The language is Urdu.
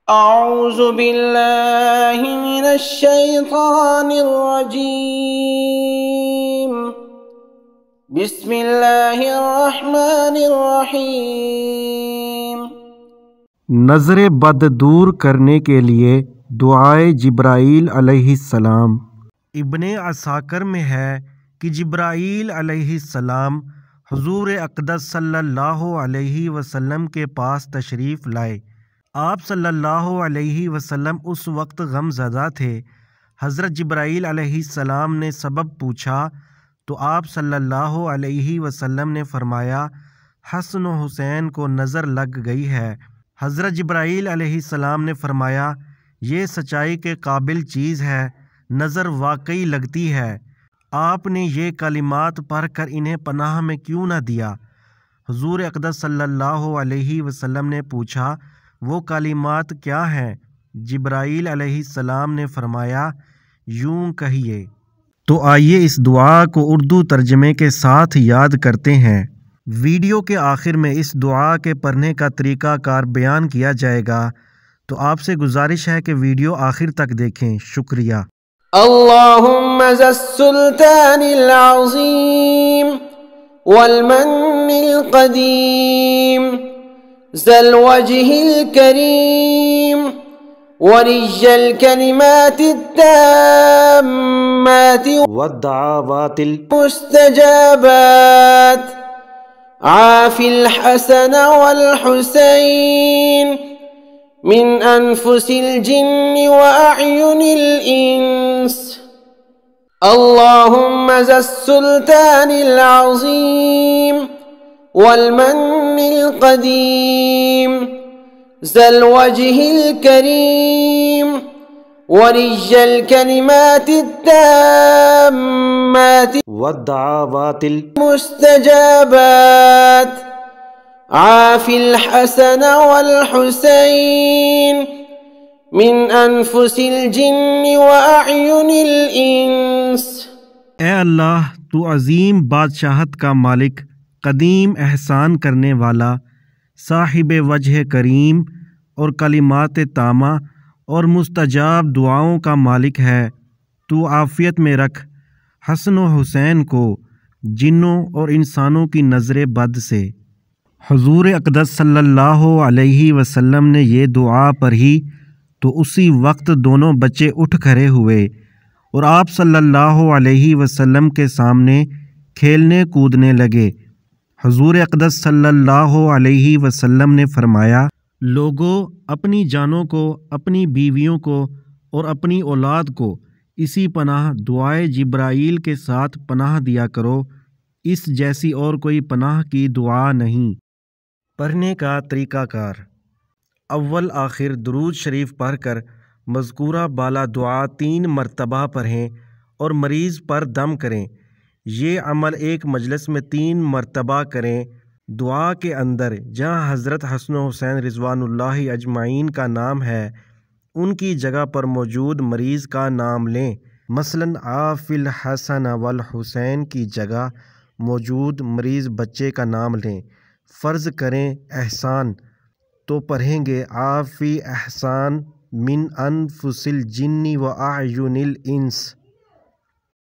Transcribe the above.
اعوذ باللہ من الشیطان الرجیم بسم اللہ الرحمن الرحیم۔ نظر بد دور کرنے کے لیے دعائے جبرائیل علیہ السلام۔ ابن عساکر میں ہے کہ جبرائیل علیہ السلام حضور اقدس صلی اللہ علیہ وسلم کے پاس تشریف لائے۔ آپ صلی اللہ علیہ وسلم اس وقت غم زدہ تھے۔ حضرت جبرائیل علیہ السلام نے سبب پوچھا تو آپ صلی اللہ علیہ وسلم نے فرمایا حسن و حسین کو نظر لگ گئی ہے۔ حضرت جبرائیل علیہ السلام نے فرمایا یہ سچائی کے قابل چیز ہے، نظر واقعی لگتی ہے۔ آپ نے یہ کلمات پڑھ کر انہیں پناہ میں کیوں نہ دیا؟ حضور اقدس صلی اللہ علیہ وسلم نے پوچھا وہ کلمات کیا ہیں؟ جبرائیل علیہ السلام نے فرمایا یوں کہیے۔ تو آئیے اس دعا کو اردو ترجمے کے ساتھ یاد کرتے ہیں۔ ویڈیو کے آخر میں اس دعا کے پڑھنے کا طریقہ کار بیان کیا جائے گا، تو آپ سے گزارش ہے کہ ویڈیو آخر تک دیکھیں۔ شکریہ۔ اللہم ذا السلطان العظیم والمن القدیم ذا الوجہ الکریم ورج الکلمات التامات والدعوات المستجابات عافی الحسن والحسین من انفس الجن واعین الانس۔ اللہم ذا السلطان العظیم والمن القدیم ذا الوجہ الکریم ورج الکلمات التامات والدعوات المستجابات عافی الحسن والحسین من انفس الجن واعین الانس۔ اے اللہ تو عظیم بادشاہت کا مالک، قدیم احسان کرنے والا، صاحب وجہ کریم اور کلمات تامہ اور مستجاب دعاؤں کا مالک ہے۔ تو عافیت میں رکھ حسن و حسین کو جنوں اور انسانوں کی نظر بد سے۔ حضور اقدس صلی اللہ علیہ وسلم نے یہ دعا پڑھی تو اسی وقت دونوں بچے اٹھ کھڑے ہوئے اور آپ صلی اللہ علیہ وسلم کے سامنے کھیلنے کودنے لگے۔ حضور اقدس صلی اللہ علیہ وسلم نے فرمایا لوگوں اپنی جانوں کو، اپنی بیویوں کو اور اپنی اولاد کو اسی پناہ دعائے جبرائیل کے ساتھ پناہ دیا کرو، اس جیسی اور کوئی پناہ کی دعا نہیں۔ پڑھنے کا طریقہ کار: اول آخر درود شریف پڑھ کر مذکورہ بالا دعا 3 مرتبہ پڑھیں اور مریض پر دم کریں۔ یہ عمل ایک مجلس میں 3 مرتبہ کریں۔ دعا کے اندر جہاں حضرت حسن و حسین رضوان اللہ اجمعین کا نام ہے ان کی جگہ پر موجود مریض کا نام لیں۔ مثلاً عافی الحسن والحسین کی جگہ موجود مریض بچے کا نام لیں۔ فرض کریں احسان تو پڑھیں گے عافی احسان من انفس الجن واعین الانس۔